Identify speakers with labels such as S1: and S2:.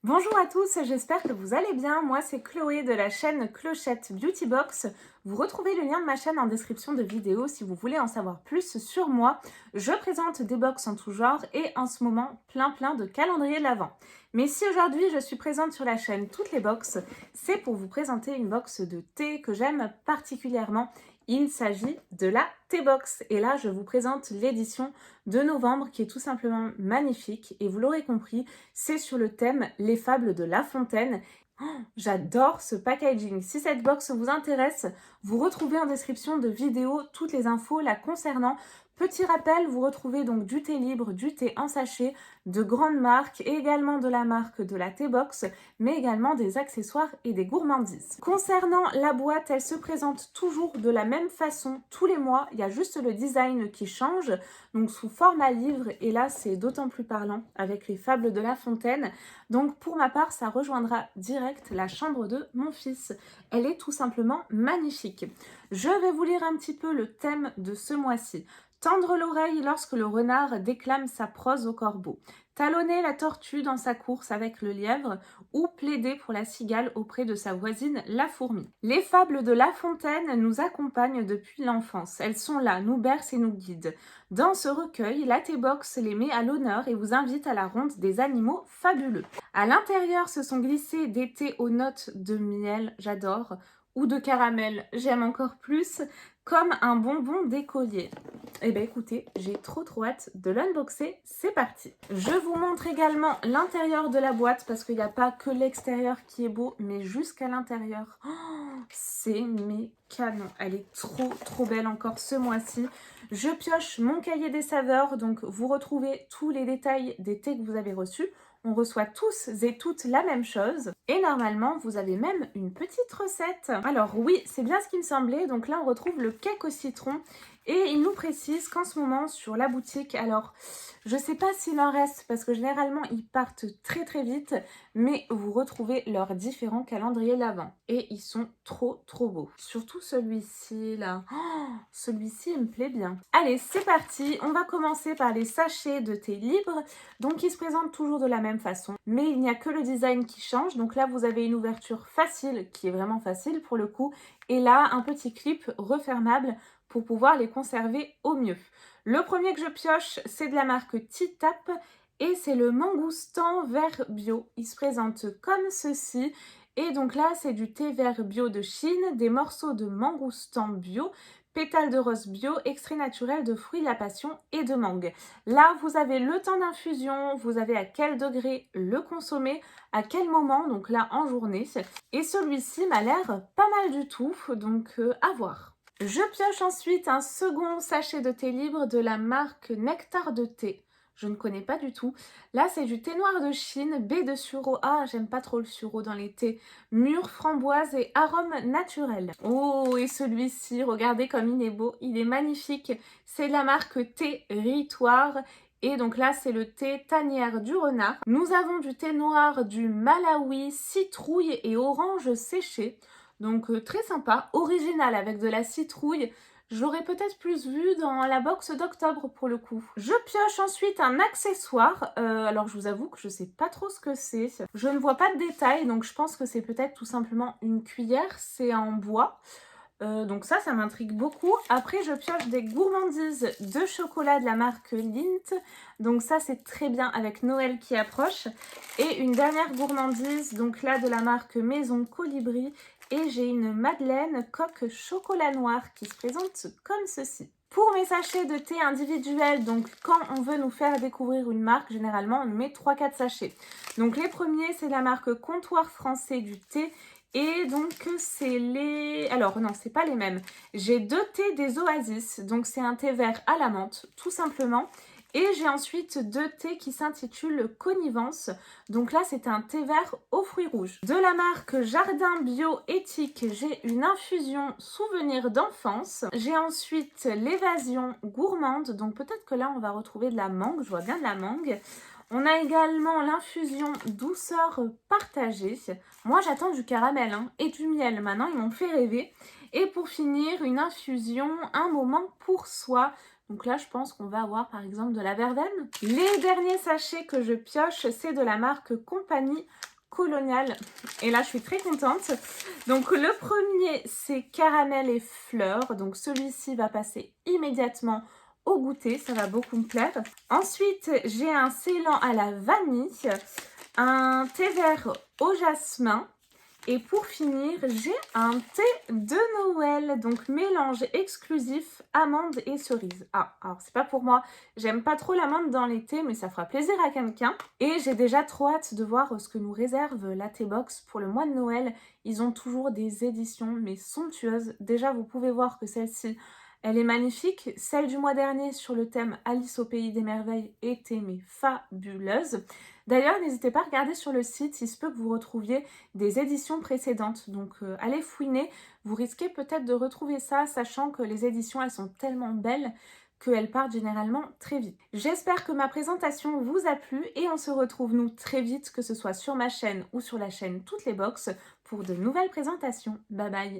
S1: Bonjour à tous, j'espère que vous allez bien. Moi, c'est Chloé de la chaîne Clochette Beauty Box. Vous retrouvez le lien de ma chaîne en description de vidéo si vous voulez en savoir plus sur moi. Je présente des box en tout genre et en ce moment, plein de calendriers de l'Avent. Mais si aujourd'hui je suis présente sur la chaîne Toutes les Box, c'est pour vous présenter une box de thé que j'aime particulièrement. Il s'agit de la T-Box. Et là, je vous présente l'édition de novembre qui est tout simplement magnifique. Et vous l'aurez compris, c'est sur le thème Les Fables de La Fontaine. Oh, j'adore ce packaging. Si cette box vous intéresse, vous retrouvez en description de vidéo toutes les infos la concernant. Petit rappel, vous retrouvez donc du thé libre, du thé en sachet, de grandes marques et également de la marque de la T-Box, mais également des accessoires et des gourmandises. Concernant la boîte, elle se présente toujours de la même façon tous les mois. Il y a juste le design qui change, donc sous format livre, et là c'est d'autant plus parlant avec les Fables de La Fontaine. Donc pour ma part, ça rejoindra direct la chambre de mon fils. Elle est tout simplement magnifique. Je vais vous lire un petit peu le thème de ce mois-ci. Tendre l'oreille lorsque le renard déclame sa prose au corbeau. Talonner la tortue dans sa course avec le lièvre ou plaider pour la cigale auprès de sa voisine la fourmi. Les fables de La Fontaine nous accompagnent depuis l'enfance. Elles sont là, nous bercent et nous guident. Dans ce recueil, la T-Box les met à l'honneur et vous invite à la ronde des animaux fabuleux. À l'intérieur se sont glissés des thés aux notes de miel, j'adore, ou de caramel, j'aime encore plus, comme un bonbon d'écolier. Eh bien écoutez, j'ai trop hâte de l'unboxer, c'est parti. Je vous montre également l'intérieur de la boîte parce qu'il n'y a pas que l'extérieur qui est beau, mais jusqu'à l'intérieur. Oh, c'est mes canons, elle est trop belle encore ce mois-ci. Je pioche mon cahier des saveurs, donc vous retrouvez tous les détails des thés que vous avez reçus. On reçoit tous et toutes la même chose. Et normalement, vous avez même une petite recette. Alors oui, c'est bien ce qui me semblait. Donc là, on retrouve le cake au citron. Et il nous précise qu'en ce moment, sur la boutique, alors je ne sais pas s'il en reste parce que généralement, ils partent très vite. Mais vous retrouvez leurs différents calendriers de l'Avent. Et ils sont trop beaux. Surtout celui-ci là. Oh, celui-ci, il me plaît bien. Allez, c'est parti. On va commencer par les sachets de thé libre. Donc, ils se présentent toujours de la même façon. Mais il n'y a que le design qui change. Donc là, vous avez une ouverture facile, qui est vraiment facile pour le coup. Et là, un petit clip refermable pour pouvoir les conserver au mieux. Le premier que je pioche, c'est de la marque Titap et c'est le Mangoustan vert bio. Il se présente comme ceci. Et donc là, c'est du thé vert bio de Chine, des morceaux de mangoustan bio, pétales de rose bio, extrait naturel de fruits de la passion et de mangue. Là, vous avez le temps d'infusion, vous avez à quel degré le consommer, à quel moment, donc là en journée. Et celui-ci m'a l'air pas mal du tout, donc à voir. Je pioche ensuite un second sachet de thé libre de la marque Nectar de thé. Je ne connais pas du tout. Là, c'est du thé noir de Chine, baie de sureau. Ah, j'aime pas trop le sureau dans les thés. Mûre, framboise et arôme naturel. Oh, et celui-ci, regardez comme il est beau. Il est magnifique. C'est la marque Thé Ritoire. Et donc là, c'est le thé tanière du renard. Nous avons du thé noir du Malawi, citrouille et orange séché. Donc très sympa, original avec de la citrouille. Je l'aurais peut-être plus vu dans la box d'octobre pour le coup. Je pioche ensuite un accessoire. Alors je vous avoue que je sais pas trop ce que c'est. Je ne vois pas de détails, donc je pense que c'est peut-être tout simplement une cuillère. C'est en bois. Donc ça m'intrigue beaucoup. Après, je pioche des gourmandises de chocolat de la marque Lindt. Donc ça, c'est très bien avec Noël qui approche. Et une dernière gourmandise, donc là, de la marque Maison Colibri. Et j'ai une madeleine coque chocolat noir qui se présente comme ceci. Pour mes sachets de thé individuels, donc quand on veut nous faire découvrir une marque, généralement on met 3-4 sachets. Donc les premiers, c'est la marque Comptoir Français du thé. Et donc c'est les... Alors non, c'est pas les mêmes. J'ai 2 thés des Oasis. Donc c'est un thé vert à la menthe, tout simplement. Et j'ai ensuite 2 thés qui s'intitulent Connivence. Donc là, c'est un thé vert aux fruits rouges. De la marque Jardin Bio Éthique, j'ai une infusion souvenir d'enfance. J'ai ensuite l'évasion gourmande. Donc peut-être que là, on va retrouver de la mangue. Je vois bien de la mangue. On a également l'infusion douceur partagée. Moi, j'attends du caramel et du miel. Maintenant, ils m'ont fait rêver. Et pour finir, une infusion, un moment pour soi. Donc là, je pense qu'on va avoir par exemple de la verveine. Les derniers sachets que je pioche, c'est de la marque Compagnie colonial. Et là, je suis très contente. Donc, le premier, c'est caramel et fleurs. Donc, celui-ci va passer immédiatement au goûter. Ça va beaucoup me plaire. Ensuite, j'ai un Ceylan à la vanille, un thé vert au jasmin. Et pour finir, j'ai un thé de Noël, donc mélange exclusif amande et cerise. Ah, alors c'est pas pour moi, j'aime pas trop l'amande dans les thés, mais ça fera plaisir à quelqu'un. Et j'ai déjà trop hâte de voir ce que nous réserve la T-Box pour le mois de Noël. Ils ont toujours des éditions, mais somptueuses. Déjà, vous pouvez voir que celle-ci, elle est magnifique. Celle du mois dernier sur le thème Alice au pays des merveilles était mais fabuleuse. D'ailleurs, n'hésitez pas à regarder sur le site, il se peut que vous retrouviez des éditions précédentes. Donc allez fouiner, vous risquez peut-être de retrouver ça, sachant que les éditions, elles sont tellement belles qu'elles partent généralement très vite. J'espère que ma présentation vous a plu et on se retrouve nous très vite, que ce soit sur ma chaîne ou sur la chaîne Toutes les Box, pour de nouvelles présentations. Bye bye!